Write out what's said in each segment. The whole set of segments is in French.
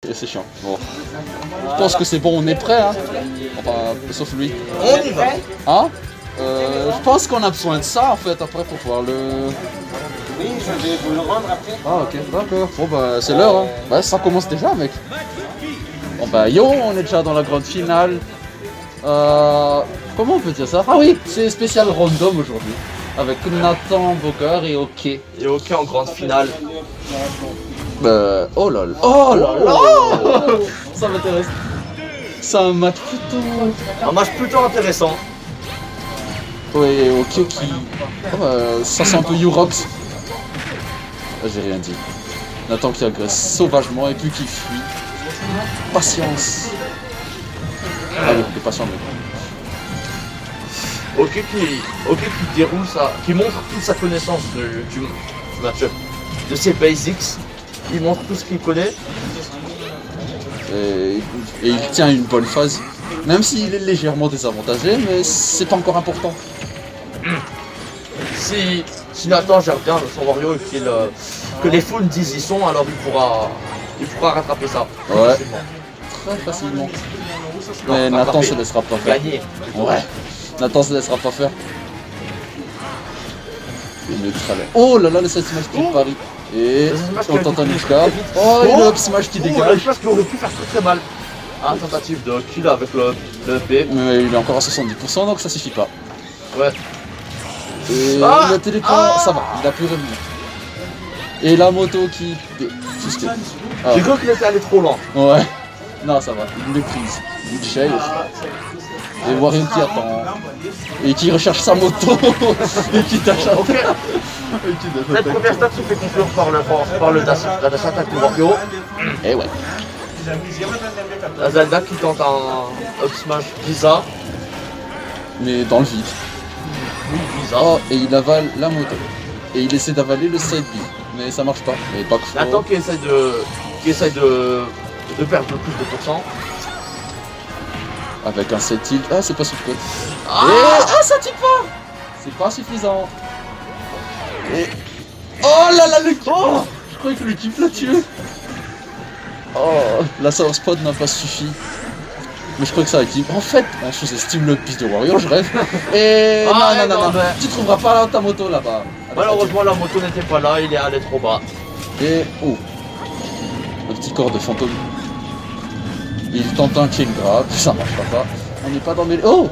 Et c'est chiant. Bon. Je pense que c'est bon, on est prêt, hein. Enfin, sauf lui. On y va. Hein je pense qu'on a besoin de ça en fait après pour pouvoir le... Oui, je vais vous le rendre après. Ah ok, d'accord. Bon bah c'est l'heure, hein. Bah ça commence déjà mec. Bon bah yo, on est déjà dans la grande finale. Comment on peut dire ça? Ah oui, c'est spécial random aujourd'hui. Avec Nathan, Bogart et OK. Et OK en grande finale. Oh là là. Oh là là. Ça m'intéresse. C'est un match plutôt... Un match plutôt intéressant. Oui, OK qui... ça sent un peu Urox. J'ai rien dit. Nathan qui agresse sauvagement et puis qui fuit. Patience. Ah oui, il est patient mec. OK qui déroule ça, qui montre toute sa connaissance du match-up, de ses basics. Il montre tout ce qu'il connaît. Et il tient une bonne phase. Même s'il est légèrement désavantagé, mais c'est pas encore important. Si Nathan gère bien son Wario et que les foules disent ils sont, alors il pourra rattraper ça. Ouais. Très facilement. Mais Non, Nathan se laissera pas faire. Gagner. Ouais. Nathan se laissera pas faire. Il est très laid. Oh là là, le set smash qui Paris. Et on tente un Ishka. Oh, et le up smash qui dégage. Je pense qu'il aurait pu faire très mal. Ah, tentative de kill avec le P. Mais il est encore à 70%, donc ça suffit pas. Ouais. Et le téléport, ça va, il a pu revenir. Et la moto qui... J'ai cru qu'il était allé trop lent. Ouais. Non, ça va, une prise. Une shell. Et Wario qui attend. Et qui recherche sa moto. Et qui t'achète. Ok. Cette première stat se fait conclure par la dash attack de Wario. Et ouais. La Zelda qui tente un up smash bizarre. Mais dans le vide. Oui, bizarre. Oh, et il avale la moto. Et il essaie d'avaler le side B. Mais ça marche pas. Mais pas que Nathan qui essaie de perdre le plus de pourcents. avec un set tilt. Ah, c'est pas super. Ah, ça tue pas. C'est pas suffisant. Et... Oh là là, le... Oh, je croyais que l'équipe l'a tué. Oh, la Sour Spot n'a pas suffi. Mais je crois que ça équipe. En fait, on sous-estime le piste de Wario, je rêve. Et non. Tu trouveras pas ta moto là-bas. Malheureusement, la moto n'était pas là, il est allé trop bas. Et oh, le petit corps de fantôme. Il tente un chain grab, ça marche pas. On n'est pas dans mes... Oh,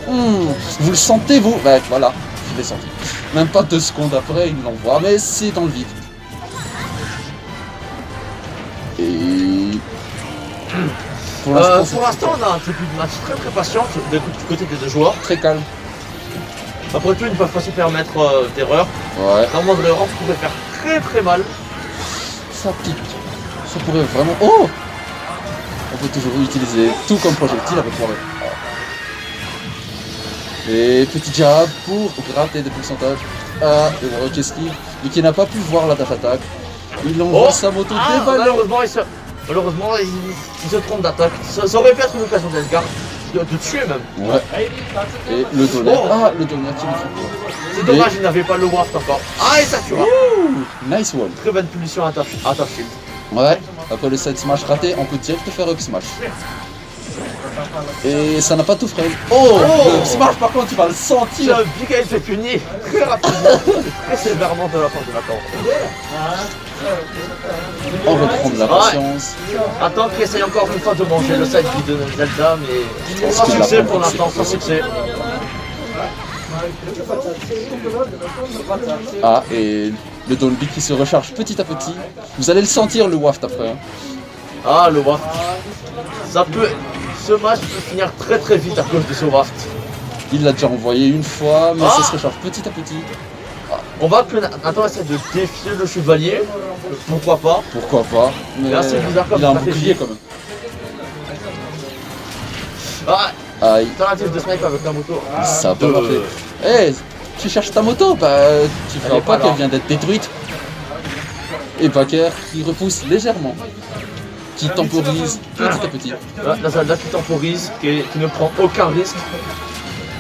vous le sentez vous? Ouais, voilà, je l'ai senti. Même pas 2 secondes après, il l'envoie, mais c'est dans le vide. Et... Pour l'instant, on a un début de match très patient du côté des deux joueurs. Très calme. Après tout, ils ne peuvent pas se permettre d'erreur. Ouais. La moindre erreur pourrait faire très mal. Ça pique. Ça pourrait vraiment... Oh, on peut toujours utiliser tout comme projectile avec Wario. Et petit jab pour gratter des pourcentages à Wario qui esquive, mais qui n'a pas pu voir la dash attack. Il envoie sa moto dévaler. Malheureusement, il se trompe d'attaque. Ça aurait pu être une occasion d'Edgar de tuer même. Ouais. Et le donner. Le donner qui le fait. C'est dommage, il n'avait pas le waft encore. Ah, et ça tuera. Nice one. Très bonne punition à ta shield. Ouais. Après le side smash raté, on peut direct faire up smash. Et ça n'a pas tout frame. Oh, le up smash par contre tu vas le sentir. Mikael s'est puni très rapidement, très sévèrement de la part de Nathan. On reprend de la patience. Attends qu'il essaye encore une fois de manger le side B de Zelda, mais sans succès pour l'instant, sans succès. Ah, et le down B qui se recharge petit à petit. Vous allez le sentir le waft après. Hein. Ah, le waft. Ce match peut finir très vite à cause de ce waft. Il l'a déjà envoyé une fois, mais ça se recharge petit à petit. On va que Nathan essaie de défier le chevalier. Pourquoi pas? Pourquoi pas? Mais là, c'est bizarre comme il a un stratégie. bouclier quand même. Aïe. Tentative de snipe avec la moto. Ça a pas marché. Eh, tu cherches ta moto? Bah, tu verras pas qu'elle vient d'être détruite. Et Baker qui repousse légèrement. Qui temporise petit à petit. La Zelda qui temporise, qui ne prend aucun risque.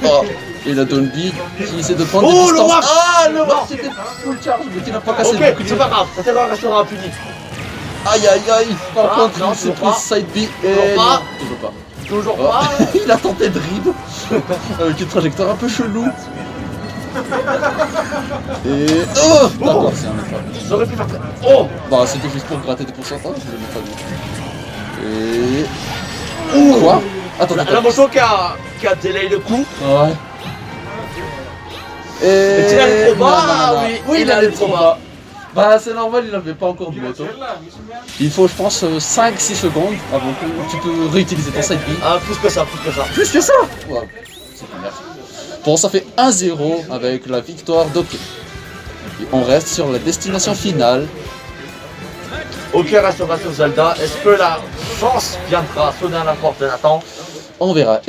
Oh. Et la Down B qui essaie de prendre des distances. Le waft. Le waft c'était full charge mais qui n'a pas cassé le bouclier. C'est pas grave, cette erreur restera impunie. Aïe aïe aïe. Par Ah, contre, non, il s'est toujours pris pas. side B et Toujours pas. non, toujours pas. Toujours Oh. pas. Il a tenté de rib avec une trajectoire un peu chelou. Et oh, d'accord, c'est un effort. J'aurais pu faire. Oh. Bah, c'était juste pour gratter des pourcentages, je l'ai pas vu. Et quoi? Attends, La moto qui a delay le coup. Ouais. Et Mais il allait trop bas, non. oui, il allait trop bas. Bah c'est normal, il avait pas encore de moto. Il faut je pense 5-6 secondes avant que tu peux réutiliser ton side B. Ah, plus que ça, plus que ça. Plus que ça. Ouais. C'est pas grave. Bon, ça fait 1-0 avec la victoire d'Ok. Et on reste sur la destination finale. Ok, Restauration Zelda, est-ce que la chance viendra sonner à la porte de Nathan? On verra.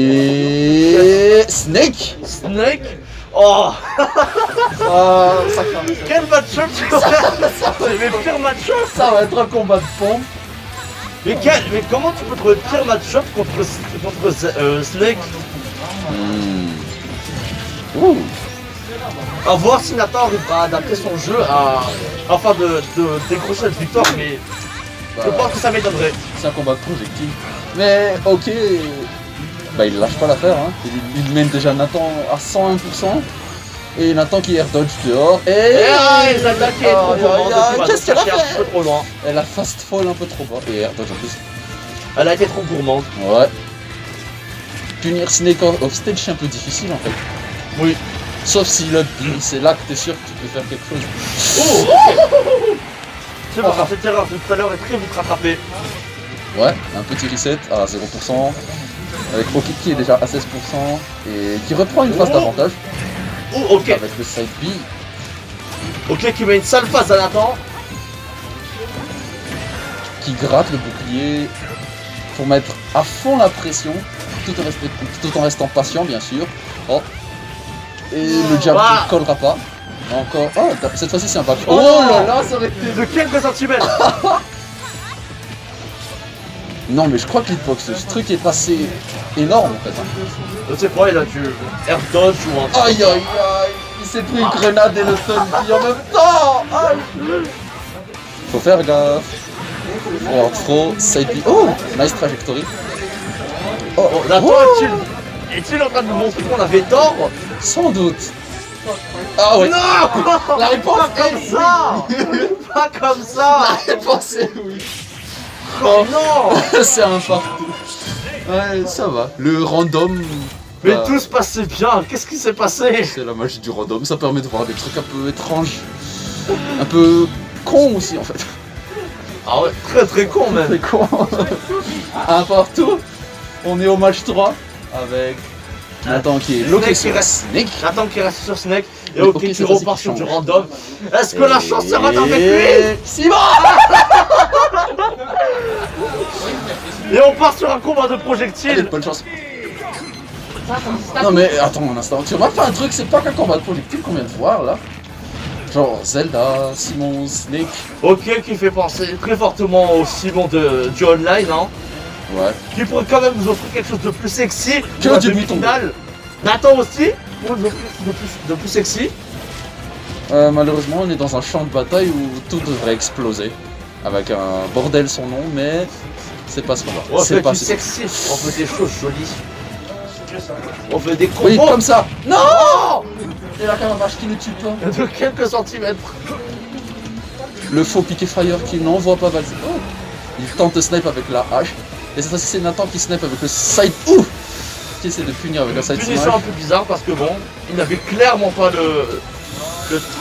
Et Snake. Snake? Oh, Ah, ça craint. quel match-up tu vois. C'est mes pires match-up. Ça va être un combat de pompe. Mais comment tu peux trouver le pire match-up contre Snake? Ouh. À voir si Nathan arrivera à adapter son jeu afin de décrocher cette victoire, mais je pense que ça m'étonnerait. C'est un combat de projectile. Mais ok, bah il lâche pas l'affaire, hein. Il mène déjà Nathan à 101%. Et Nathan qui air dodge dehors. Et Zelda qui est trop gourmande, qu'est-ce qu'elle a cherche un peu fait? trop loin. Elle a fast fall un peu trop bas. Et air dodge en plus. Elle a été trop gourmande. Ouais. Punir Snake off stage c'est un peu difficile en fait. Oui. Sauf si le c'est là que t'es sûr que tu peux faire quelque chose. Oh. C'est bon, cette erreur de tout à l'heure est très vite rattrapée. Ouais, un petit reset à 0%. Avec Rocket qui est déjà à 16% et qui reprend une phase d'avantage Oh, ok. avec le side B. Ok, qui met une sale face à Nathan. Qui gratte le bouclier pour mettre à fond la pression tout en restant patient bien sûr. Oh. Et le jab Ah. qui collera pas. Encore. Oh, cette fois-ci c'est un back. Oh. Oh là là, ça aurait été. De quelques centimètres. Non mais je crois que l'hitbox, ce truc est passé énorme en fait. Hein. Je sais pas, il a dû air dodge ou un truc. Aïe aïe aïe. Il s'est pris une grenade et le stun qui en même temps. Aïe. Faut faire gaffe. Forward throw, side B. Oh, nice trajectory. Oh, Bon, Nathan oh. est-il en train de nous montrer qu'on avait tort? Sans doute. Ah ouais. Non. La réponse Pas comme est ça. Pas comme La ça. réponse est oui. Oh non. C'est un partout. Ouais, ça va. Le random. Mais bah, tout se passait bien. Qu'est-ce qui s'est passé? c'est la magie du random. Ça permet de voir des trucs un peu étranges. Un peu cons aussi en fait. Ah ouais, très très con même. C'est con. Un partout. On est au match 3 avec Nathan qui est loqué Snake sur qui reste. Snake. Nathan qui reste sur Snake et Oui, ok ok, qui c'est facile repart qui sur du change. random. Est-ce que la chance sera avec lui? Simon. Et on part sur un combat de Allez, projectiles. bonne chance. Non mais attends un instant, tu remarques pas un truc, c'est pas qu'un combat de projectiles qu'on vient de voir là. Genre Zelda, Simon, Snake. Ok, qui fait penser très fortement au Simon du online, hein. Ouais. Qui pourrait quand même nous offrir quelque chose de plus sexy Que pour la du bouton. demi-finale. Nathan aussi pour nous offrir quelque chose de plus sexy. Malheureusement, on est dans un champ de bataille où tout devrait exploser. Avec un bordel son nom, mais c'est pas ce qu'on va. On C'est veut pas du ce sexy, on veut des choses jolies. On veut des combos Oui, comme ça. Non. Et la caravage qui ne tue pas. de quelques centimètres. Le faux piqué fire qui n'envoie pas Valzy. Oh. Il tente de snipe avec la hache. Et cette fois-ci, c'est Nathan qui snipe avec le side. Ouh. Qui essaie de punir avec un side Punition smash. un peu bizarre parce que bon, il n'avait clairement pas le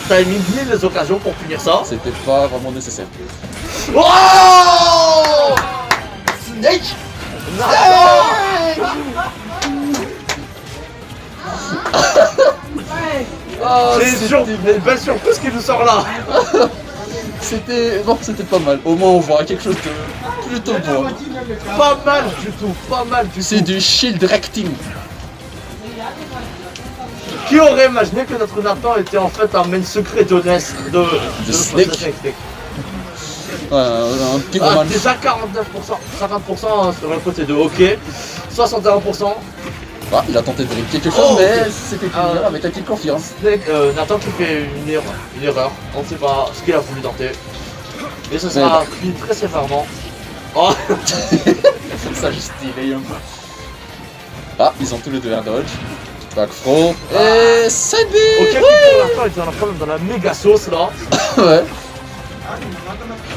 timing ni les occasions pour punir ça. C'était pas vraiment nécessaire. Oh Snake. Oh, C'est une belle surprise qui nous sort là. c'était bon, c'était pas mal. Au moins, on voit quelque chose de plutôt bon. Pas mal du tout, pas mal du C'est tout. du shield recting. Qui aurait imaginé que notre Nathan était en fait un main secret de NES de Snake. Un pyromane. Déjà 49%, 50% sur le côté de hockey, 61%. Ah, il a tenté de dribble quelque chose, Oh, mais ok. c'était punir avec un kill confiance. Snake, Nathan qui fait une erreur. On ne sait pas ce qu'il a voulu tenter. Mais ce sera fini très sévèrement. Oh. Ça juste stylé un peu. Ah, ils ont tous les deux un dodge. Back throw. Et side B. Ok, pour l'instant, il est dans la problème dans la méga sauce là. Ouais.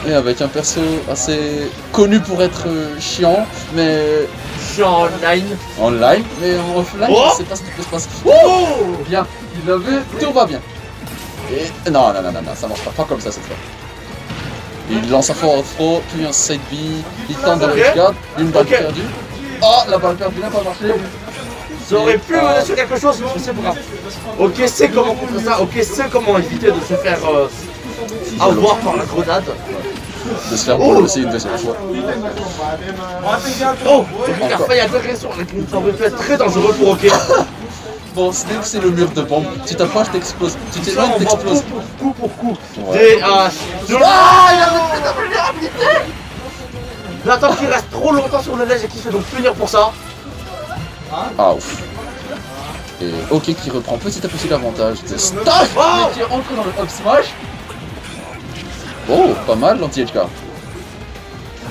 Et avec un perso assez connu pour être chiant, mais Je suis en online. online, mais en offline, Oh, je sais pas ce qui peut se passer. Oh. Bien, il l'a vu, tout va bien. Et non, ça marche pas, pas comme ça cette fois. Il lance un forward throw, puis un side B, il tente de Ok. le garde, une balle Ok. perdue. Oh, la balle perdue n'a pas marché. Ça aurait pu mener sur quelque chose, mais c'est pas grave. Ok, c'est comment contrer ça. Ok, c'est comment éviter de se faire avoir par la grenade. De se faire ball aussi une deuxième fois. Oh, il a failli agression. Ça aurait pu être très dangereux pour OK. Bon, Snake c'est le mur de bombe. Tu t'approches, t'exploses. Tu Ça, t'éloignes, on va t'exploses. coup pour coup. Ouais. Et ah, il avait de la vulnérabilité. J'attends qu'il reste trop longtemps sur le neige et qu'il se fait donc punir pour ça. Ah ouf. Et OK qui reprend petit à petit l'avantage de Stock, Oh, mais qui est encore dans le up smash. Oh, pas mal l'anti-edge guard.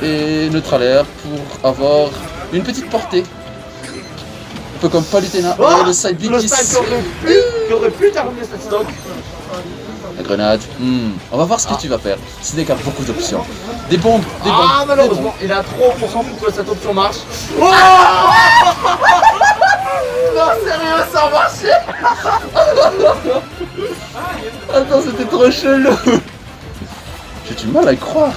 Et neutral air pour avoir une petite portée. Un peu comme Palutena. oh, Et le side B le qui style qui aurait pu terminer cette stock. La grenade. On va voir ce que tu vas faire. Snake a beaucoup d'options. Des bombes, des bombes. Ah, des malheureusement, il a 3% pour que cette option marche. Oh. Non, sérieux, ça a marché. Attends, c'était trop chelou. J'ai du mal à y croire.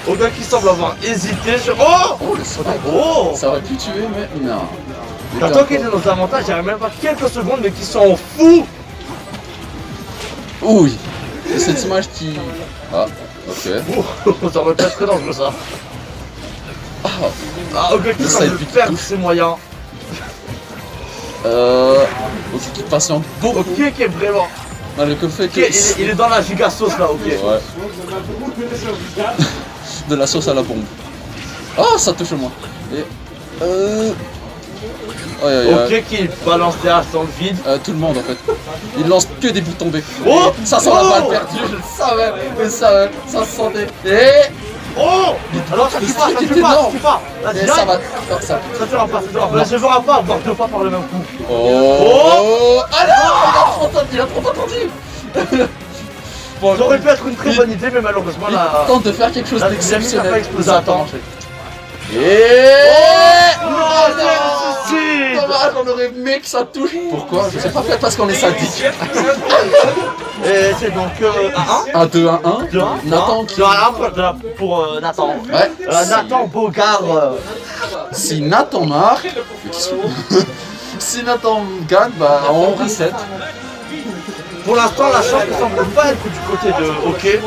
Au gars qui semble avoir hésité sur... Oh. Oh, le soleil. Oh. Ça aurait pu tuer, mais non. J'attends qu'il était dans un avantage, il n'y avait même pas quelques secondes, mais qui s'en fout. Oui. C'est cette image qui... Ah, ok. Oh, ça aurait pu être très dangereux ça. Ah, Ah, au gars qui Le semble side pick perdre touche. ses moyens. ok, qui patiente beaucoup. Ok, qui est vraiment... Malgré le fait Ok, que... il est dans la giga sauce là, ok. Ouais. De la sauce à la bombe. Oh, ça touche au moins. Et... Aïe aïe aïe. Ok, qui balance des haches dans le vide. Tout le monde en fait. Il lance que des bouts tombés. Oh, Et ça sent oh, la balle perdue, je le savais, ça se sentait. Et... Oh. Alors ça tue pas, ça tue pas, ça tue pas. Vas-y, Et ça aïe. va... Non, ça... Ça tuera pas, ça tuera pas. Je verrai pas avoir deux fois par le même coup. Oh, ah non, il a trop attendu. Bon, Ça aurait pu être une très bonne idée, mais malheureusement il la... tente de faire quelque chose la dynamique n'a d'exceptionnel. pas explosé Ça a à pas temps. marché. Et... Oh non, c'est le suicide. Dommage, on aurait aimé que ça touche. Pourquoi? Je sais pas, peut-être parce qu'on est sadique. Et c'est donc un 1, 2, 1, 1. 2, 1. Nathan qui... pour Nathan. Ouais. Nathan Bogart. Si Nathan marque... Si Nathan gagne, bah on reset. Pour l'instant, la chance ne semble pas être du côté de OK.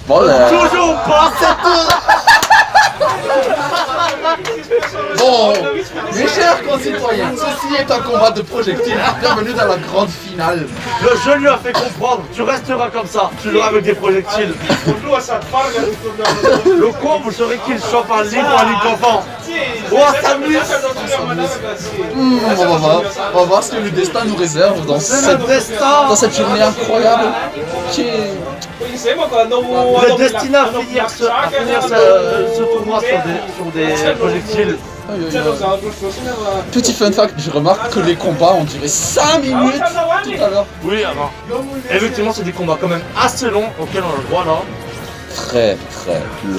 Bon, là... Toujours pas Bon, mes chers concitoyens, ceci est un combat de projectiles. Bienvenue dans la grande finale. Le jeu lui a fait comprendre, tu resteras comme ça, toujours avec des projectiles. Le comble serait qu'il chope un livre ou un livre d'enfant. Oh, ça s'amuse. On va voir ce que le destin nous réserve dans C'est le cette, destin. dans cette journée incroyable qui est... Vous êtes destiné à finir ce tournoi sur des projectiles. Aïe, aïe, aïe. Petit fun fact, je remarque que les combats ont duré 5 minutes tout à l'heure. Oui, avant. Effectivement, c'est des combats quand même assez longs auxquels on a le droit là. Très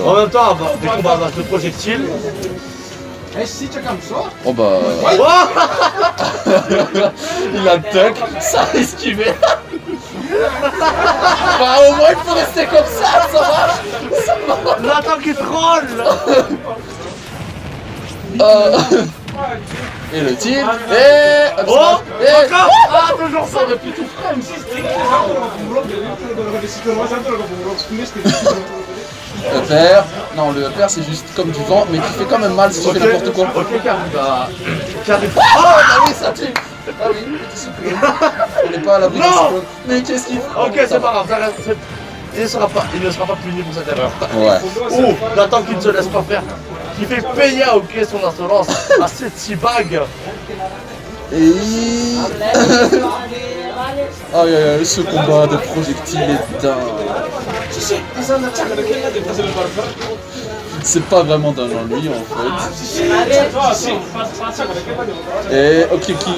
En long. même temps, avoir des combats à base de projectiles. Oh bah... Oh. Il a duck, ça a esquivé. Bah au moins il faut rester comme ça marche. Nathan qui troll. Et le tir, et... Oh, encore. Ah, toujours Ça ça. aurait pu tout frame. Le père, non le père c'est juste comme du vent mais qui fait quand même mal si tu fais n'importe quoi. Ok, qui arrive. Ah bah oui ça tue. Ah oui, petit cyclone. On n'est pas à l'abri d'un Non. cyclone. Mais qu'est-ce qu'il faut? Ok, c'est pas grave, ça reste. Il ne sera pas puni pour cette erreur. Ouais. Oh, Nathan qui ne se laisse pas faire. Qui fait payer à OK son insolence à cette T-bag. Et... Aïe aïe aïe, ce combat de projectiles est dingue. C'est pas vraiment d'un ennui en fait. Et Okiki.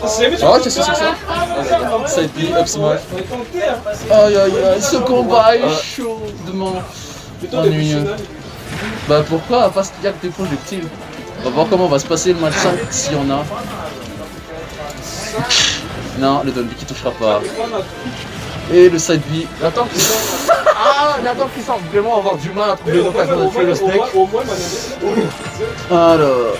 Oh, qu'est-ce que c'est que ça? Side B, up smash. Aïe aïe aïe, ce combat est chaudement ennuyeux. Bah pourquoi? Parce qu'il y a que des projectiles. On va voir comment va se passer le match 5 s'il y en a. Non, le Dolby qui touchera pas. Et le side B. J'attends qu'ils semblent vraiment avoir du mal à trouver l'occasion de tuer le snake. Alors.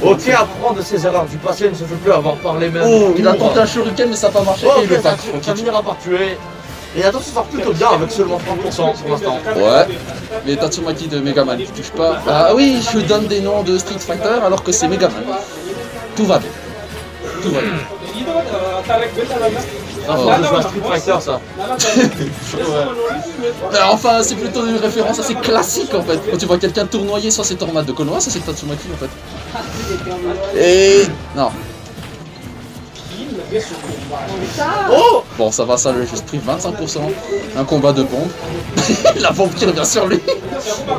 Ok, apprendre de ses erreurs du passé, ne se fait plus avoir par les mêmes. Oh, il a tenté un shuriken mais ça n'a pas marché et il le tac. Ça finira par tuer. Et Nato se sort plutôt bien avec seulement 30% pour l'instant. Ouais. Mais Tatsumaki de Megaman qui touche pas. Ah oui, je donne des noms de Street Fighter alors que c'est Megaman. Tout va bien. Tout va bien. Ça fait de jouer à Street Fighter ça. Enfin, c'est plutôt une référence assez classique en fait. Quand tu vois quelqu'un tournoyer, soit c'est Tornade de Konoha, ça c'est Tatsumaki en fait. Et. Non. Oh! Bon, ça va, ça lui a juste pris 25%. Un combat de bombe. La bombe qui revient sur lui.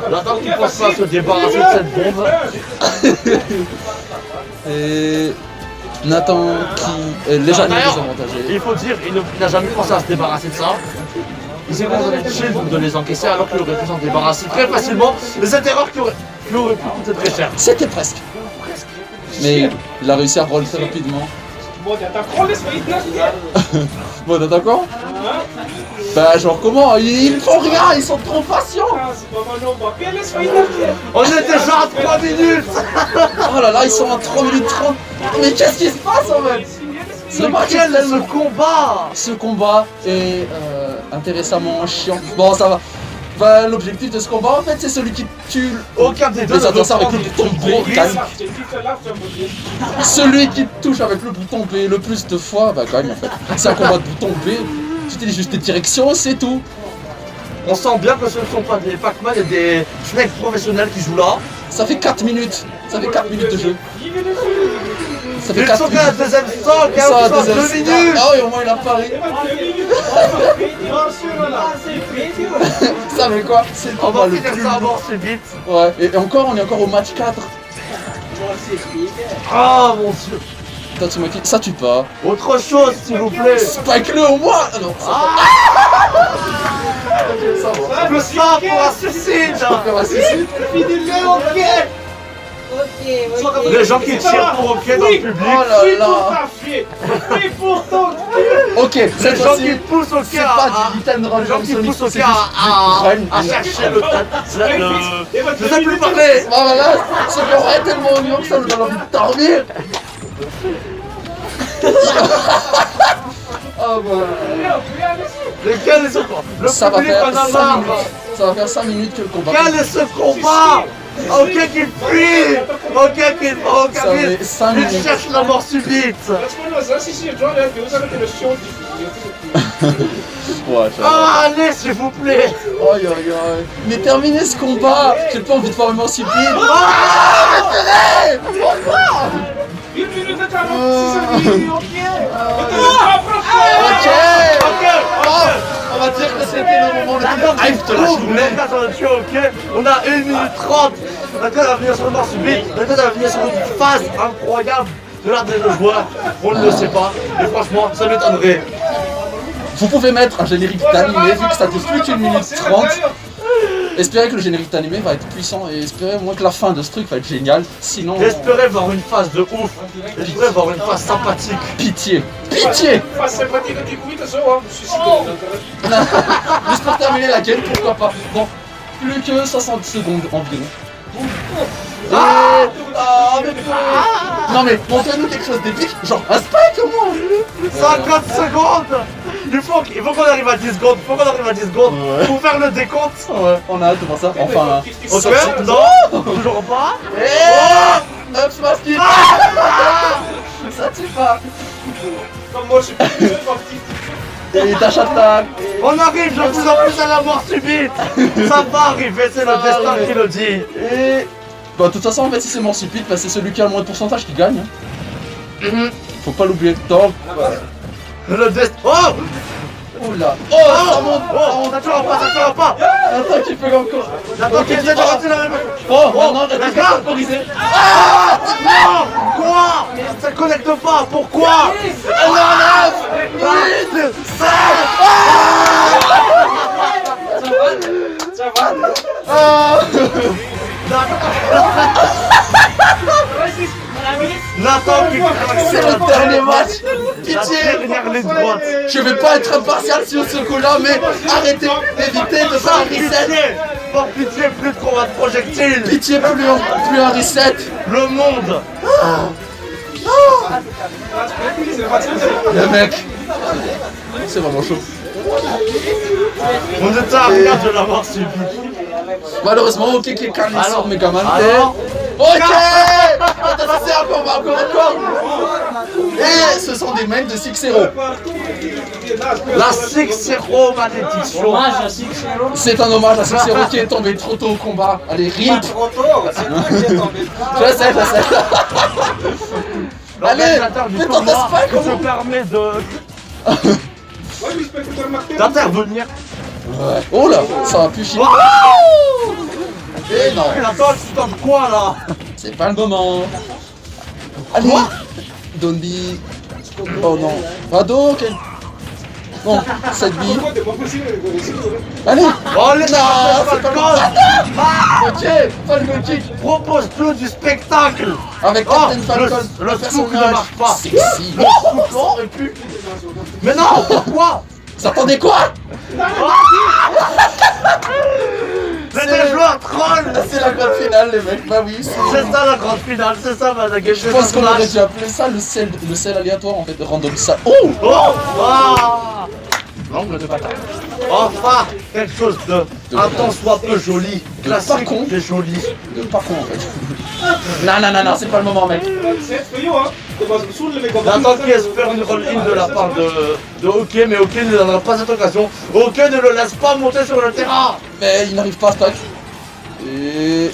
J'attends qu'il pense pas à se débarrasser de cette bombe. Et. Nathan qui est légèrement désavantagé. Il faut dire, il n'a jamais pensé à se débarrasser de ça. Il s'est concentré de les encaisser alors qu'il aurait pu s'en débarrasser très facilement. Mais cette erreur qui aurait pu coûter très cher. C'était presque. Mais il a réussi à roll très rapidement. Bon attaquant. Bah genre comment? Ils font rien, ils sont trop patients. On est déjà à 3 minutes. Oh là là, ils sont à 3 minutes 30. Mais qu'est-ce qui se passe en fait? Ce combat! Ce combat est intéressamment chiant. Bon ça va. Bah, l'objectif de ce combat en fait c'est celui qui tue aucun des deux les adversaires avec le bouton B gagne. Celui qui touche avec le bouton B le plus de fois bah gagne en fait. C'est un combat de bouton B, tu utilises juste tes directions, c'est tout. On sent bien que ce ne sont pas des Pac-Man et des snakes professionnels qui jouent là. Ça fait 4 minutes. Ça fait 4 minutes de jeu. Ça fait Ils 4 sont minutes. qu'à la deuxième stock, Ça, hein, deuxième 2 stop. minutes. Ah oui, au moins il a parlé. Ça mais quoi? C'est le On combat va le finir plus ça long. avant, c'est vite. Ouais, et encore, on est encore au match 4. Ah mon dieu. Tatsumaki, ça tue pas. Autre chose s'il vous plaît. Spike-le au moins. Ah non, ça va. Plus ça pour assassiner. Encore un suicide. Les gens qui tirent pour OK dans le public. Oh là là. Ok, Les cette gens fois-ci, qui poussent au c'est cœur. pas du hit and run Les gens comme qui Sonic, poussent au c'est cœur juste à du run. chercher le. Je sais plus parler. Ah voilà, ce combat est tellement ennuyant que ça nous donne envie de dormir. Ah voilà. Quel est ce combat? Le Ça va public faire en a 5 marre. minutes. Ça va faire 5 minutes que le combat. Quel est ce combat? Ok qu'il fuit. Ok qu'il Ça fait 5 il minutes. cherche la mort subite. Ouais, ça va. Ah allez s'il vous plaît. Aïe aïe aïe. Mais terminez ce combat. J'ai pas envie de voir un stupide. Ok. On va dire que c'était le moment le hype de la journée. On a 1 minute 30. Maintenant, on va venir sur le mort subite. Maintenant, on va venir sur une phase incroyable de l'art des joueurs. On ne le sait pas. Et franchement, ça m'étonnerait. Vous pouvez mettre un générique d'animé vu que ça dure plus qu'1 minute 30. Espérez que le générique d'animé va être puissant et espérez au moins que la fin de ce truc va être géniale. Sinon, J'espérais voir une phase de ouf. J'espérais voir une phase sympathique. pitié. Pitié. Juste pour terminer la game, pourquoi pas. Bon, plus que 60 secondes environ. Non mais montrez-nous quelque chose d'épique, genre un spike au moins. 50 secondes. Il faut qu'on arrive à 10 secondes. Il faut qu'on arrive à 10 secondes pour faire le décompte. Ouais, on a hâte de voir ça. Enfin, Ok, non, toujours pas. Up smash kick. Ça tue pas. Et dash attack. On arrive de plus en plus à la mort subite. Ça va arriver, c'est le destin qui le dit. Et bah de toute façon en fait si c'est mort subite, bah, c'est celui qui a le moins de pourcentage qui gagne. Faut pas l'oublier. Donc Le destin. Oh! Oula. Oh, ça monte. Oh, ça tuera pas, ça tuera pas. Attends qu'il peut encore. Attends qu'il essaie de rater la même. Oh, maintenant, la t'as garde. temporisé. Ah non. Quoi? Ça connecte pas, pourquoi? 9, 8, 7. Ça va? Nathan qui C'est le dernier match. La Pitié. dernière ligne droite. Je vais pas être impartial sur ce coup-là, mais arrêtez, évitez de faire un reset. Par pitié, plus de combat de projectiles. Pitié, plus un reset. Le monde. Le mec, c'est vraiment chaud. On était à rien de l'avoir subi. Malheureusement, ok, qui est calme Alors, sur Megaman. alors. Ok. C'est un combat, encore. Et ce sont des mecs de 6-0. La 6-0 malédiction. Hommage à 6-0. C'est un hommage à 6-0 qui est tombé trop tôt au combat. Allez, Pas RIP. trop tôt, c'est toi qui es tombé. Je sais. Allez, L'organisateur du mais tournoi t'entends pas se comment. permet d'intervenir. Ouais. Oh là, ça va plus chier. Et non, Attends, tu tentes quoi là? c'est pas le moment. Allez, Dondi. Oh non, Rado, ok. Non, cette bille. Allez. Oh les Non, c'est pas le moment. Falcon. Ok, Falcon Kick. Propose-nous du spectacle. Avec Oh, Captain Falcon, le souk ne personnage marche pas. sexy. Non, et puis. Mais non, pourquoi? Vous attendez quoi? C'est des joueurs trolls. C'est la grande finale, les mecs. Bah oui, C'est ça la grande finale, c'est ça ma gueule. je pense qu'on aurait dû appeler ça le sel aléatoire en fait, de random ça. Oh! Oh ah. L'angle de bataille. Enfin, quelque chose de un tant soit peu joli. De pas Classique con. et joli. Pas con en fait. Non, c'est pas le moment, mec. J'attends qu'il espère une roll-in de la part de Hockey, mais Hockey ne donnera pas cette occasion. Hockey ne le laisse pas monter sur le terrain. Mais il n'arrive pas à stack. Et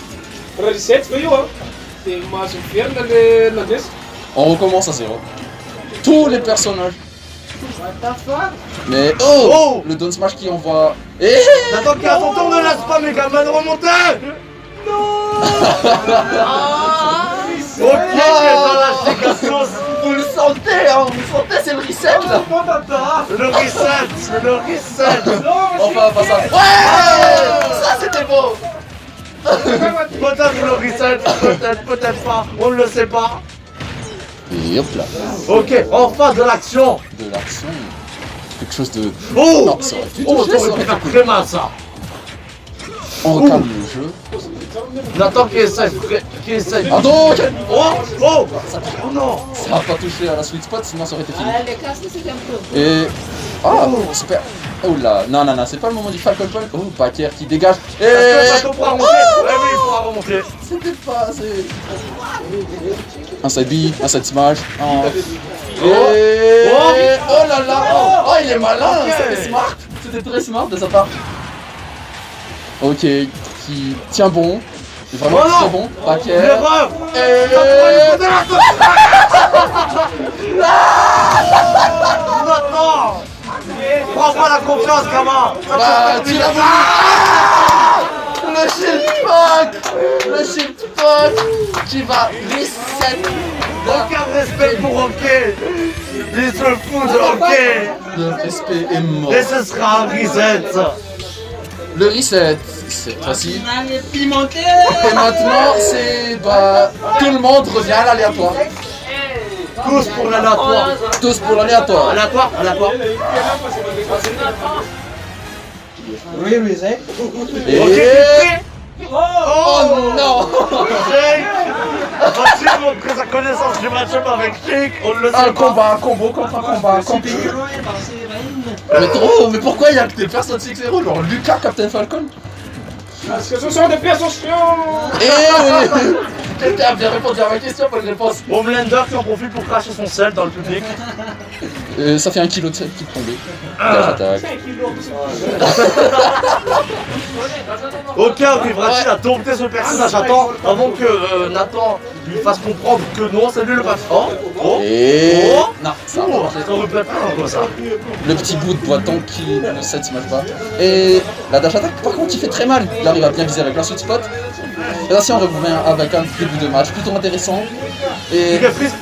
on recommence à zéro. Tous les personnages. Mais oh, Oh. le down smash qui envoie. Et J'attends qu'il a son tour, ne laisse pas Megaman remonter. Ok, qui est dans la giga sauce. vous le sentez, hein, vous le sentez, c'est le reset là. Le reset. Enfin, pas ça. Ouais, ça c'était beau. Peut-être le reset, peut-être pas, on ne le sait pas. Et hop là, Ok, enfin de l'action. de l'action. Quelque chose de. Oh, Non, ça aurait pu oh, toucher, ça ça aurait pu aurait faire été très mal ça. On recalme le jeu. J'attends qu'il essaye, Ah donc Oh non. ça a pas touché à la sweet spot, sinon ça aurait été fini. Les casques, c'est un peu. Et. Ah, super. Oh là, non, c'est pas le moment du Falcon Punch. Oh, Packer qui dégage. Et. Est-ce que le bateau pourra remonter? Ouais, oui, il pourra remonter. C'était pas assez. Un side B, un side smash. Et. Oh là là. Oh, il est malin. C'était smart. C'était très smart de sa part. Ok, qui tient bon. C'est vraiment Oh non. très bon. Packer. L'erreur. Et. Maintenant. Prends-moi la confiance, Kama. Bah, tu l'as voulu. Ah, le shield punk. Le shield punk qui va reset. Aucun respect pour Hockey. Il se fout de Hockey. Le respect est mort. Et ce sera un reset. Le reset, c'est facile. Finale est pimentée. Et maintenant, c'est. Bah. Tout le monde revient à l'aléatoire. Tous pour l'aléatoire. Tous pour l'aléatoire. Aléatoire. Oui, oui, c'est. Et. Ok, t'es prêt? Oh non. Shake. Va-t-il montrer sa connaissance du match-up avec Shake? On ne le sait Un pas. combat, un combo contre un combat, un combo. Mais trop, mais pourquoi il y a que des personnes 6-0, genre Lucas, Captain Falcon? Parce que ce sont des personnes chiantes. Et quelqu'un a bien répondu à ma question, bonne réponse. Homelander qui en profite pour cracher son sel dans le public. Ça fait 1 kg de sel qui est tombé. Dash attaque. Ok, arrivera-t-il à dompter ce personnage? J'attends avant que Nathan lui fasse comprendre que non, c'est lui le patron. Et... Oh. Non, ça a pas marché. Ça aurait pu être un, quoi, ça. Le petit bout de boiton qui ne s'image pas. Et la dash attack, par contre, il fait très mal. Il arrive à bien viser avec la sweet spot. Et là, si on revient avec un début de match plutôt intéressant. Et... Piqué freeze.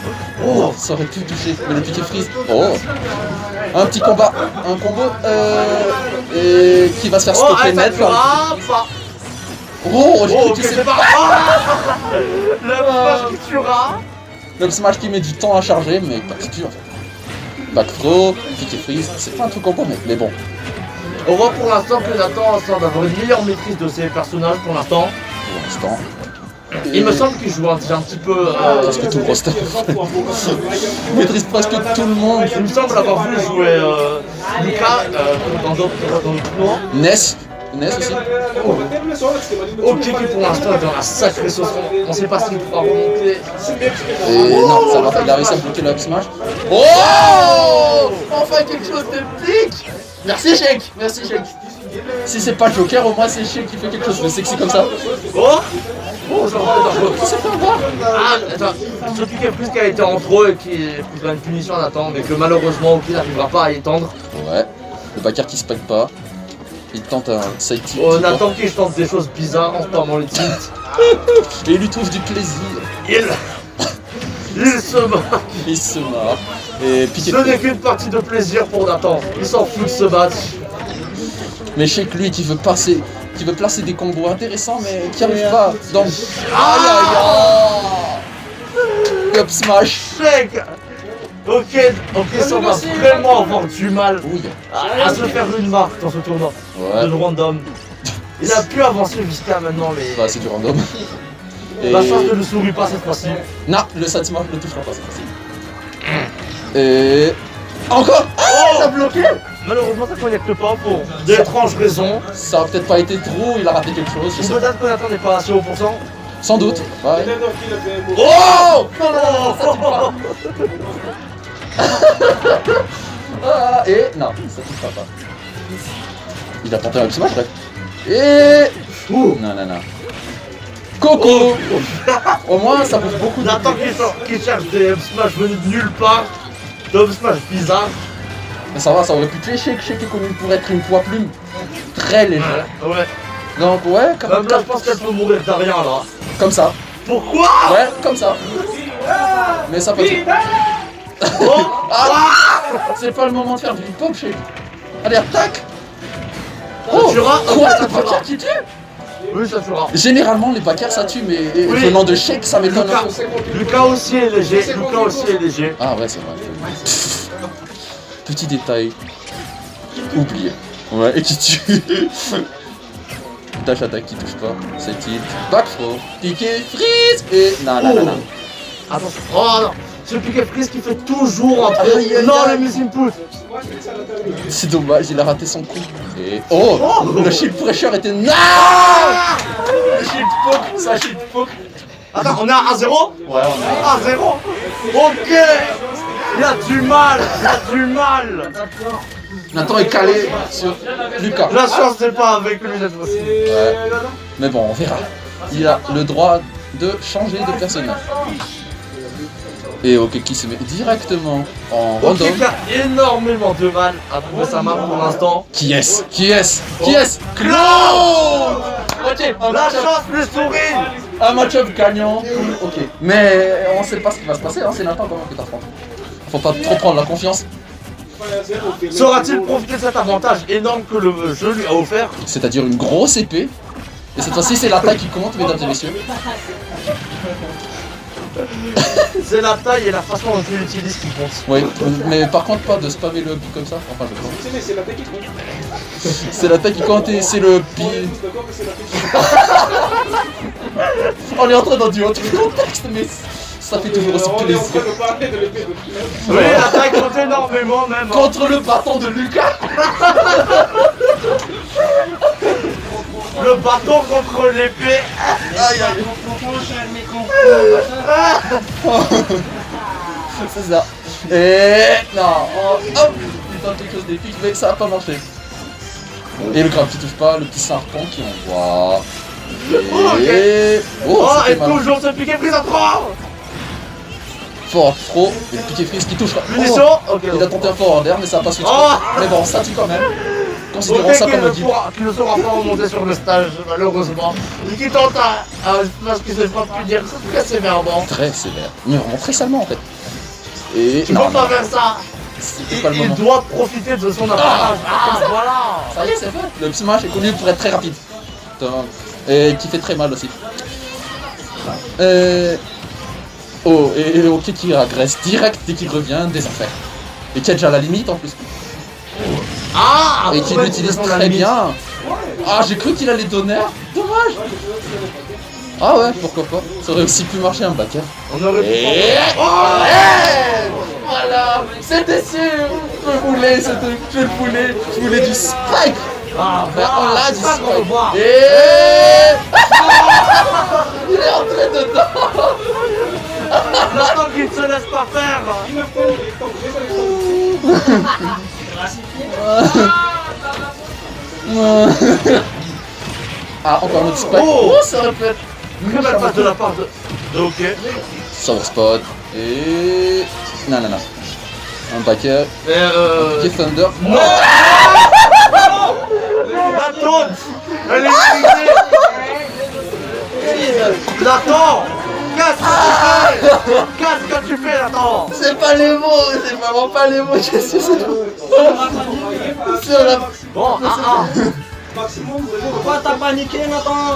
Oh, ça aurait pu toucher, mais le piqué freeze. Oh, un petit combat, un combo et qui va se faire stopper net. Oh, j'ai cru que c'est pas. Le smash qui tuera. Le smash qui met du temps à charger, mais pas qui tue en fait. Back throw, piqué freeze, c'est pas un truc combo, mais bon. On voit pour l'instant que Nathan semble avoir une meilleure maîtrise de ses personnages pour l'instant. Pour l'instant. Il me semble qu'il joue un petit peu. Presque tout le roster. Il maîtrise presque tout le monde. Il me semble avoir vu jouer Lucas dans d'autres tournois. Ness aussi. Ok, qui pour l'instant est dans la sacrée sauce. On sait pas s'il pourra remonter. Et non, ça va pas. Il a réussi à bloquer le up smash. Oh, enfin quelque chose d'épique. Merci Shake, merci Shake. Si c'est pas Joker, au moins c'est Shake qui fait quelque chose de sexy comme ça. Oh, ça va. Ça fait avoir. Ah, attends, ce piqué freeze qui a été entre eux et qui prendra une punition à Nathan, mais que malheureusement Oki n'arrivera pas à étendre. Ouais, le backer qui spike pas. Il tente un side tilt. Oh, Nathan qui tente des choses bizarres en spammant les tilts. Et il lui trouve du plaisir. Il se bat. Il se marre. Et piqué Ce n'est qu'une partie de plaisir pour Nathan. Il s'en fout de se battre. Mais Shake lui qui veut placer des combos intéressants mais qui arrive pas. Donc. Aïe aïe aïe. Up smash. Shake. Ok, ça va vraiment avoir du mal Oui. à se faire une marque dans ce tournoi Ouais. de random. Il a pu avancer jusqu'à maintenant, mais Bah, c'est du random. Et... la chance ne le sourit pas cette fois-ci. Non, le side smash ne touchera pas cette fois-ci. Et... Encore. Ça a bloqué. Malheureusement, ça ne connecte pas pour d'étranges raisons. Ça a peut-être pas été trop, il a raté quelque chose, je sais pas. Peut-être que Nathan n'est pas assez haut %. Sans doute. Ouais. Oh. Ah, et... Non, ça touchera pas. Il a tenté un up smash, bref. Et... Non. Coco. Au moins, ça bouge beaucoup de... Nathan qui cherche des up smash venus de nulle part. Des up smash bizarres. Mais ça va, ça aurait pu tuer Shake. Shake est connu pour être une poids plume très léger. Ouais. Donc ouais, quand Même même, là, je pense qu'elle peut mourir de rien là. comme ça. Pourquoi? Ouais, comme ça. Mais ça peut tuer. Oh. C'est pas le moment de faire du hip-hop, Shake. Allez, attaque. Ça tuera. Quoi, Ça le tuera. backer qui tue? Oui, ça tuera. Généralement, les backers ça tue, mais Oui. venant de Shake, ça m'étonne un peu. Lucas aussi est léger. Ah ouais, c'est vrai. Petit détail. Oublié. Ouais, et qui tue. Dash attack qui touche pas. C'est tilt. Back throw. Piqué, freeze. Et... Non. Attention. Oh non. Ce piqué freeze qui fait toujours un peu. Aïe, aïe, Non, aïe. le miss input. C'est dommage, il a raté son coup. Et... Oh, le shield pressure était... Non. Le shield poke, ça shield poke. Attends, on est à 1-0? Ouais, on a... À 0. Ok. Il a du mal. Nathan est calé sur Lucas. La chance n'est pas avec lui cette fois-ci. Ouais. Mais bon, on verra. Il a le droit de changer de personnage. Et ok, qui se met directement en Ok, random. qui a énormément de mal à trouver sa marque pour l'instant. Qui est-ce Claude. Ok, La chance lui sourit. un match-up gagnant. Ok. Mais on sait pas ce qui va se passer, hein. C'est Nathan quand même que t'affrontes. Faut pas trop prendre la confiance. Saura-t-il profiter de cet avantage énorme que le jeu lui a offert? C'est-à-dire une grosse épée. Et cette fois-ci, c'est la taille qui compte, mesdames et messieurs. C'est la taille et la façon dont tu l'utilises qui compte. Oui, mais par contre, pas de spammer le bi comme ça. Enfin, je pense. C'est la technique. C'est la taille qui compte et c'est le bi. On est en train d'en dire autre contexte, mais ça fait toujours aussi On est en train plaisir. de parler de l'épée de Oui, la taille compte énormément même. Contre le bâton de Lucas. Le bâton contre l'épée. Aïe aïe. C'est ça. Et non. Hop. Il tente quelque chose d'épique, mais ça a pas marché. Et le grab qui touche pas, le petit serpent qui envoie. Et... Oh, ça fait et mal. toujours ce piqué prise à 3. Fort pro, et le piqué freeze qui touchera. Punition. Ok. Il a tenté un forward air, mais ça a pas switché. Oh. Mais bon, ça tue quand même. Considérons Ok, ça qui comme ne un guide. qui ne saura pas remonter sur le stage, malheureusement. Et qui tente parce qu'il se fera punir très sévèrement. Très sévère. Mais vraiment très salement en fait. Et Tu non, peux pas faire ça. c'était pas le Il moment. doit profiter de son avantage. Ah, voilà. Ça y est, c'est fait. Le smash est connu pour être très rapide. Et qui fait très mal aussi. Oh, et ok qui agresse direct dès qu'il revient des affaires. Et qui est déjà à la limite en plus. Ah, Et qui ouais, l'utilise c'est la très limite. bien. Ah, j'ai cru qu'il allait donner. Dommage. Ah ouais, pourquoi pas. Ça aurait aussi pu marcher un backer. On aurait pu. Et... Oh, Ouais. Voilà, c'était sûr. Je voulais ce truc, je le voulais. Je voulais du spike. ah, On l'a c'est dit ça qu'on veut voir. Et... Il est entré dedans. J'attends qu'il ne se laisse pas faire. Ah, encore notre spike. Oh, ça aurait pu être Très belle passe de la part de OK. Sour spot. Et... Non, non, non. Un backer. Et Qui est Thunder. non. La taunt. Elle est utilisée. Nathan, qu'est-ce que tu fais? Qu'est-ce que tu fais, Nathan? C'est pas les mots, c'est vraiment pas les mots, je sais, c'est sur la... Bon, Pourquoi t'as paniqué, Nathan?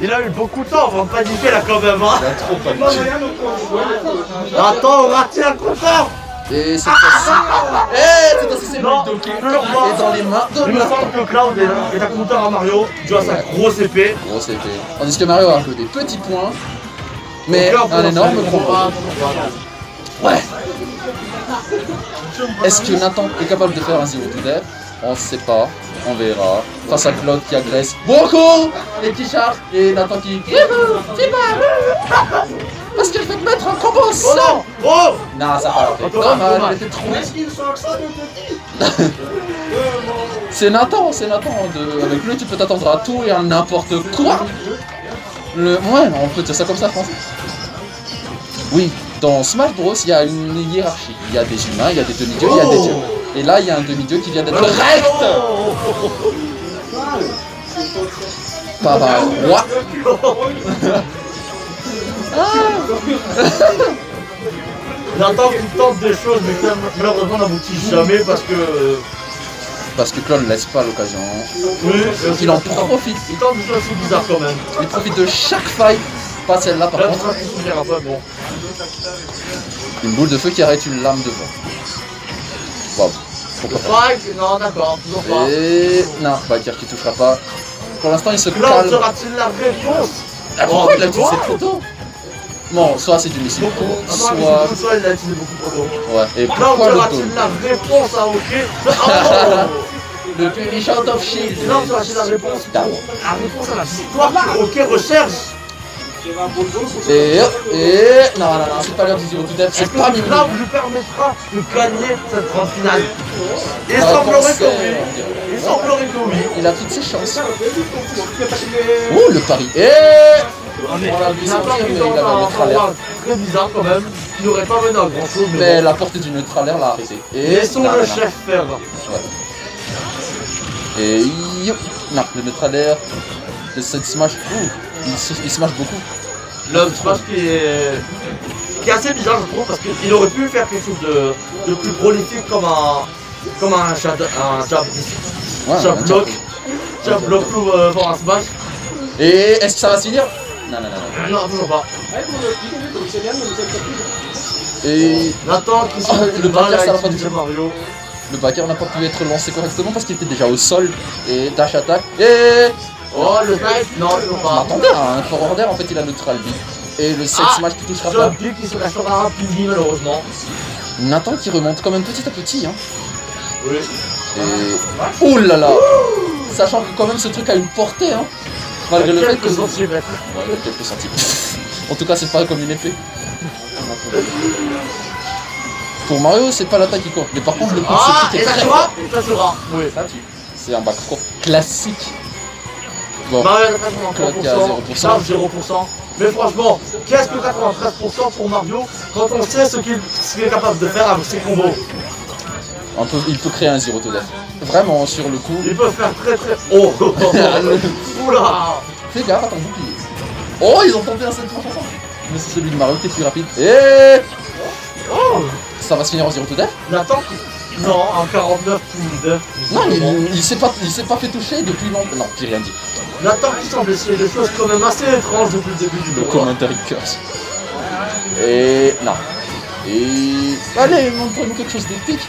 il a eu beaucoup de temps avant de paniquer là quand même. Hein. Il a trop paniqué. Nathan, aura-t-il un compteur? Et cette fois-ci... Eh, cette fois-ci c'est Non, le docké. toujours pas. Et dans les mains de Il me semble que Cloud est un compteur à Mario, dû à sa grosse épée. Grosse épée. Tandis que Mario a que des petits points, mais Aucun un point, énorme c'est combat. pas. Ouais. Est-ce que Nathan est capable de faire un 0 to death? On sait pas, on verra. Face à Claude qui agresse beaucoup et qui charge, et Nathan qui... Parce qu'il fait mettre un combo Oh sans. non! Oh! Non, ça va pas. Dommage, Dommage, dommage. il était trop... C'est Nathan. Avec lui, tu peux t'attendre à tout et à n'importe quoi. Ouais, on peut dire ça comme ça, je pense. Oui, dans Smash Bros, il y a une hiérarchie. Il y a des humains, il y a des demi-dieux, il y a des dieux. Et là, il y a un demi-dieu qui vient d'être rect par un roi. Nathan qui tente des choses mais qui malheureusement n'aboutit jamais Parce que Clone ne laisse pas l'occasion. oui, Il en profite. Il tente des choses assez bizarres quand même. Il profite de chaque faille. Pas celle-là par Là, contre. ça se souvenir un peu, bon. Une boule de feu qui arrête une lame de vent. Waouh. Pourquoi pas. Spike, non d'accord, toujours pas. Et... Non, Baker qui touchera pas. Pour l'instant, il se Cloud calme. sera-t-il la réponse? Ah, pourquoi il a tu utilisé vois? trop tôt? Bon, soit c'est du missile Beaucoup. pro, Soit soit... il l'a utilisé beaucoup trop tôt. Ouais, et Cloud pourquoi le sera-t-il taux? la réponse à OK? Le Purish Out of Shield. Non, sera-t-il la réponse? Down. La réponse à la victoire que OK recherche. Et... Non, c'est pas l'heure du 0 to death, c'est pas mignon. Cloud lui permettra de gagner cette grande finale. Il Ouais, semblerait pensez, que oui. Il semblerait que oui. Il a toutes ses chances. Oh, le pari. Et... On est l'a vu Nathan sortir, qui mais tente il avait un neutre alert. forward très bizarre quand même, qui n'aurait pas mené à grand chose, Mais mais bon. la portée du neutral air l'a arrêté. Et... Laissons Non, le non, chef faire. ouais. Et... Non, le neutral air... Le set smash... Ouh, il smash beaucoup. Le smash qui est assez bizarre je trouve parce qu'il aurait pu faire quelque chose de plus prolifique comme un jab Ouais, jab un block. Jab block pour un smash. Et est-ce que ça va se finir? Non. Non, toujours pas. Et Nathan qui Ah, se le backer, ça va pas utiliser du tout. Mario. le backer n'a pas pu être lancé correctement parce qu'il était déjà au sol. Et dash attack. Et... Oh le snipe, non toujours Je pas. m'attendais à un forward air, en fait il a neutral B. Et le set Ah, smash qui touchera Jump pas. kick qui se restera rapide malheureusement. Nathan qui remonte quand même petit à petit. Hein. Oui. Et... Ouh là là. Sachant que quand même ce truc a une portée. Hein. Malgré le fait que... Quelques centimètres. Ouais, quelques centimètres. En tout cas c'est pas comme une épée. Pour Mario c'est pas l'attaque qui compte. Mais par contre le coup de Ah, ce truc et est ça très sera fort. Ça sera. Oui. C'est un back throw classique. Bon. Mario Claude qui a 93%, 0%. Charles 0%. Mais franchement, qu'est-ce que 93% pour Mario quand on sait ce qu'il est capable de faire avec ses combos? Il peut créer un zero to death. Vraiment, sur le coup. Il peut faire très très... Oh. Oula. Fais gaffe à ton bouclier. Oh, ils ont tenté un 7 ensemble. Mais c'est celui de Mario qui est plus rapide. Et Oh. ça va se finir en zero to death. Nathan, non, en 49 ou 9. Non, il s'est pas fait toucher depuis longtemps. Non, j'ai rien dit. Nathan qui semble essayer des choses quand même assez étranges depuis le début du Le tour. commentary curse. Et non. Et allez, montre-nous quelque chose d'épique.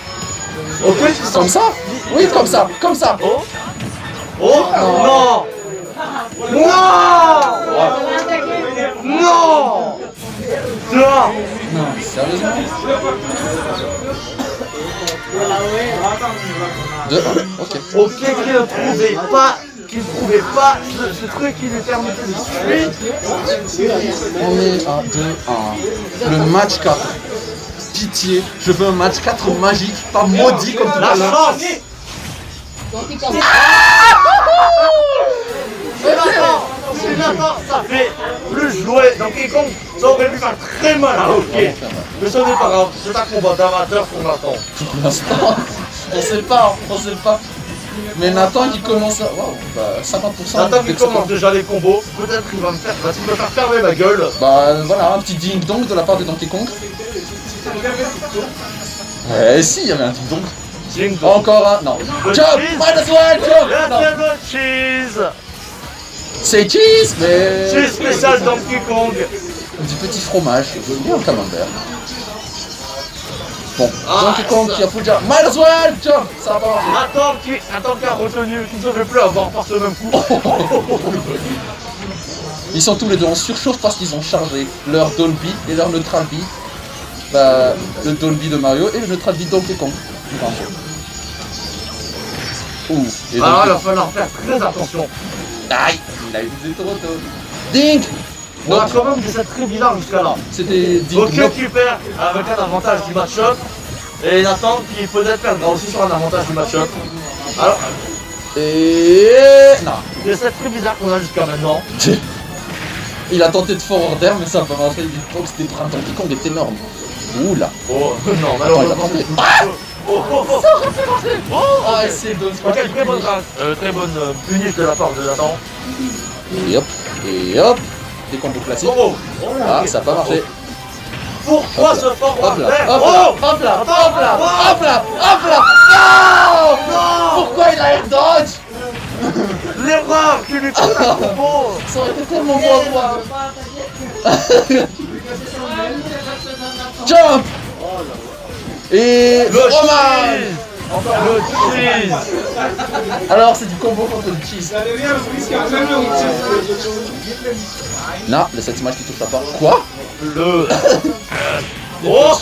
Ok, Comme ça. Oui, comme ça, comme ça. Oh. Oh non. Non. Non. Non. Non, sérieusement. 2, 1, ok. Ok, qu'il ne trouvait pas ce truc qui lui permettait de suivre. On est à 2, 1. Le match 4. Pitié, je veux un match 4 magique, pas maudit comme tout La à l'heure. chance. C'est Nathan, ça fait plus jouer Donkey Kong, ça aurait pu faire très mal à hockey. Mais ce n'est pas grave, c'est un combat d'amateur qu'on attend. Pour l'instant, on sait pas. Mais Nathan il commence à... Wow, bah 50%. Nathan qui commence déjà les combos, peut-être qu'il va me faire fermer ma gueule. Bah voilà, un petit ding-dong de la part de Donkey Kong. Si, il y avait un ding-dong. Ding dong. Encore un... Non. Le Jump! cheese. Might as well, jump! Let's Non. have a cheese. C'est cheese, mais... Cheese spécial Donkey Kong. Du petit fromage, et un camembert. Bon, Donkey Kong qui a foutu déjà... Might as well, jump! Ça va marcher. Attends qui a retenu, qui ne veut plus avoir par ce même coup. Ils sont tous les deux en surchauffe parce qu'ils ont chargé leur Dolby et leur Neutral B. Bah, le Dolby de Mario et le Neutral B de Donkey Kong. Ouh, et Alors il va Donkey... falloir faire très attention. Aïe, il a utilisé trop tôt. Ding! On a quand même des sets très bizarres jusqu'à là. C'était Ding. Ok qui perd avec un avantage du match-up. Et Nathan qui peut-être perdra aussi sur un avantage du match-up. Alors, Et... Non. des sets très bizarres qu'on a jusqu'à maintenant. Il a tenté de forward air mais ça n'a pas marché. Il faut que c'était pour un Donkey Kong est énorme. Ouh là. Oh non, Attends, il a malheureusement. tenté. Ah, c'est deux. Ok, très bonne punish de la part de Nathan. Et hop. Des combos classiques. Oh, Ah, ça n'a pas marché. pourquoi ce Hop forward là, air? hop là, hop là, hop là, hop là, hop là. Non! Non! Pourquoi il a air dodge? L'erreur qui lui coûte un combo. Ça aurait été tellement beau à voir. Jump! Et Le fromage! cheese. Le cheese. Alors c'est du combo contre le cheese. Non, le 7 smash qui touche pas. Quoi? Le... Oh!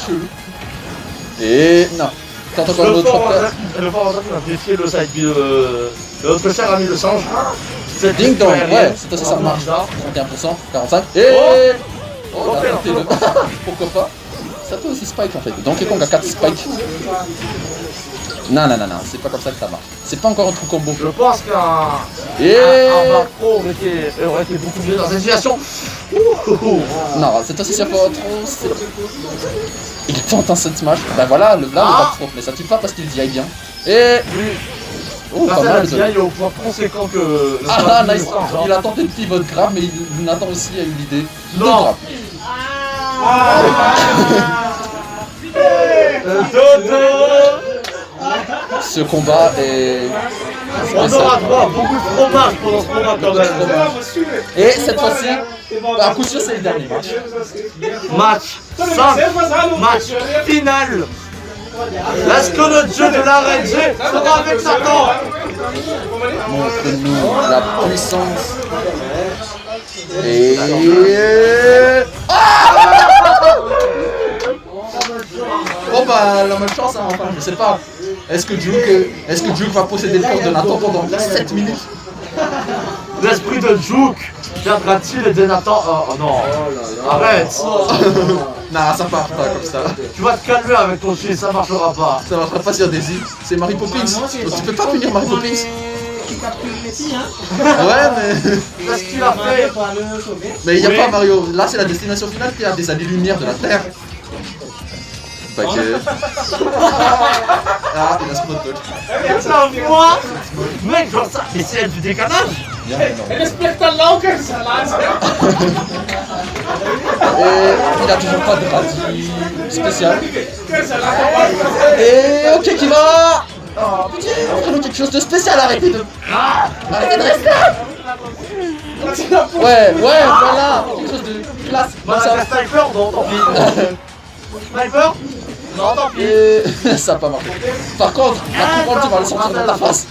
Et non. Quand encore Le d'autres forward places. air, le forward air qui a défié le side B de notre cher ami de Sange. Cette Ding dong, victoire ouais, aérienne, c'est ça, ça marche. bizarre. 31%, 45. Et oh, Ok, là, le... Pourquoi pas? Ça peut aussi spike en fait. Donkey Kong a 4 spikes. Non, c'est pas comme ça que ça marche. C'est pas encore un trou combo. Je pense qu'un Et macro aurait été beaucoup mieux dans cette situation. non, cette association pas trop. Il tente un 7 smash. Bah voilà, là, le back throw. Mais ça tue pas parce qu'il dit aille bien. Et. Oh, pas mal. Il est au point conséquent que. Ah, nice. Il a tenté de pivot grab, mais Nathan aussi a eu l'idée de Non. grab. Ce combat est. On aura droit à beaucoup de fromage pendant ce combat quand même. Et cette fois-ci, à coup sûr, c'est le dernier match. Match 5, match final. Est-ce que le dieu de la RNG sera avec Satan? Montre-nous la puissance. Et. Oh bah la malchance hein, enfin je sais pas. Est-ce que Duke va posséder le corps de Nathan pendant 7 minutes? L'esprit de Juke viendra-t-il aider Nathan? Oh non, arrête. Non, ça part pas comme ça. Tu vas te calmer avec ton fils, ça marchera pas. Ça marchera pas sur des îles. C'est Mary Poppins. Donc tu peux pas punir Mary Poppins. qui capture les filles, hein. Ouais, mais. Qu'est-ce qu'il a fait? Pas le sauver. Mais il n'y a Oui. pas Mario. Là, c'est la destination finale qui est à des années-lumière de la Terre. Pas que. Ah, il a ce mode dodge. Ça, moi? Mec, genre ça, mais c'est du décalage. Bien, non. Ele explica louco essa lá. Et il a toujours pas de radis spécial. Essa lá. Et ok, qui va. Oh putain, offrez-nous quelque chose de spécial, arrêtez de. Arrêtez de rester là. Ouais, voilà, quelque chose de classe. Bah, Comme ça ça. fait sniper, non, tant pis. Sniper? Non, tant pis. Et ça a pas marché. Par contre, la couronne, tu vas le sentir dans ta face.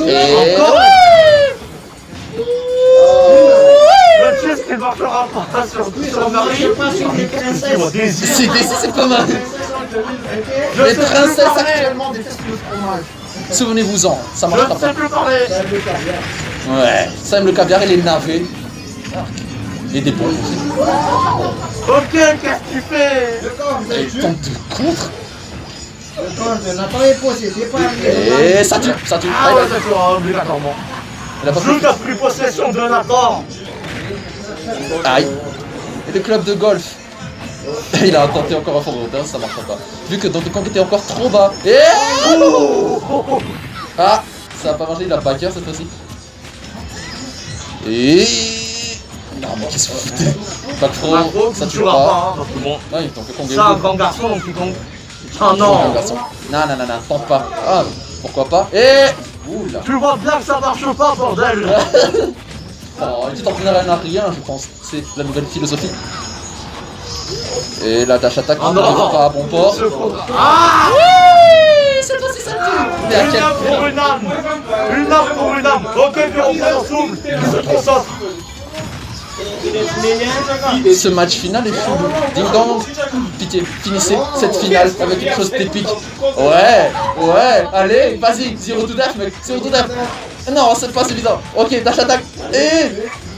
Et. Encore? Le chef qui ne marchera pas sur Marie. C'est c'est pas mal. Les princesses actuellement détestent le fromage. Souvenez-vous-en, ça Je marchera ne pas. sais plus parler. Ouais, ça aime le caviar et les navets. Et des bons aussi. Ok, qu'est-ce que tu fais? Et il tente de contre. Nathan est possédé par les. Et ça tue, ça tue. Ah ouais, d'accord, obligatoirement. Il a pas Jules fait. a pris possession de Nathan. Aïe. Et le club de golf. Il a tenté encore un fond rodin, ça marchera pas. Vu que Donkey Kong était encore trop bas. Et. Ah, ça a pas marché, il a backer cette fois-ci. Et. Non, mais qu'est-ce que vous foutez? Back throw, ça tue tuera pas. pas, hein, parce que bon, Non, il Donkey Kong est c'est un beau. grand garçon, donc il compte. Ah Bon non. garçon. Non, tente pas. Ah, pourquoi pas? Et. Oula. Tu vois bien que ça marche pas, bordel. Oh, il t'entraînerait à rien, je pense. C'est la nouvelle philosophie. Et la dash attack Oh n'arrive non. pas à bon port. Ah! Oui, cette fois-ci ça tue. Mais à Une quel âme pour point? une âme. Une âme pour une âme. Ok, puis on prend ensemble. Il se concentre. Ce match final est fou. Ding dong. Pitié, finissez cette finale avec quelque chose d'épique. Ouais, allez, vas-y, zero to death, mec, zero to death. Non, c'est pas évident. Ok, dash attack. Et.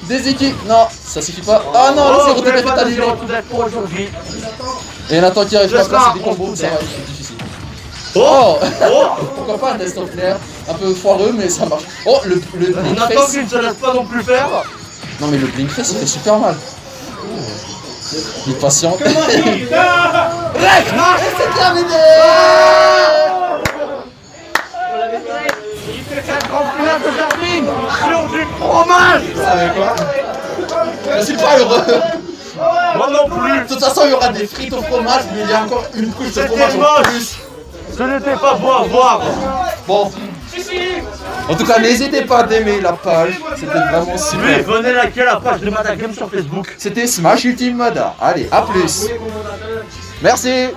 Des équipes. Non, ça suffit pas. Ah non, le Oh, zero je to vais death est pas de annulé. zéro tout d'être pour aujourd'hui. Et Nathan qui arrive pas à J'espère placer des un combos, bon ça va coup être difficile. Oh! Oh! Pourquoi pas un test of l'air? Un peu foireux, mais ça marche. Oh, le blink Nathan face. qui ne se laisse pas non plus faire. Non, mais le blink face, il fait super mal. Il est patient. Rec! C'est terminé! Cette grande finale de Darwin sur du fromage. Je suis pas heureux. Moi non plus. De toute façon, il y aura des frites au fromage, mais il y a encore une couche de C'était fromage en moche. plus. Ce n'était pas beau à voir. Bon. En tout cas, n'hésitez pas à aimer la page. C'était vraiment Oui, super. venez liker la page de Madagame sur Facebook. C'était Smash Ultimate Mada. Allez, à plus. Merci.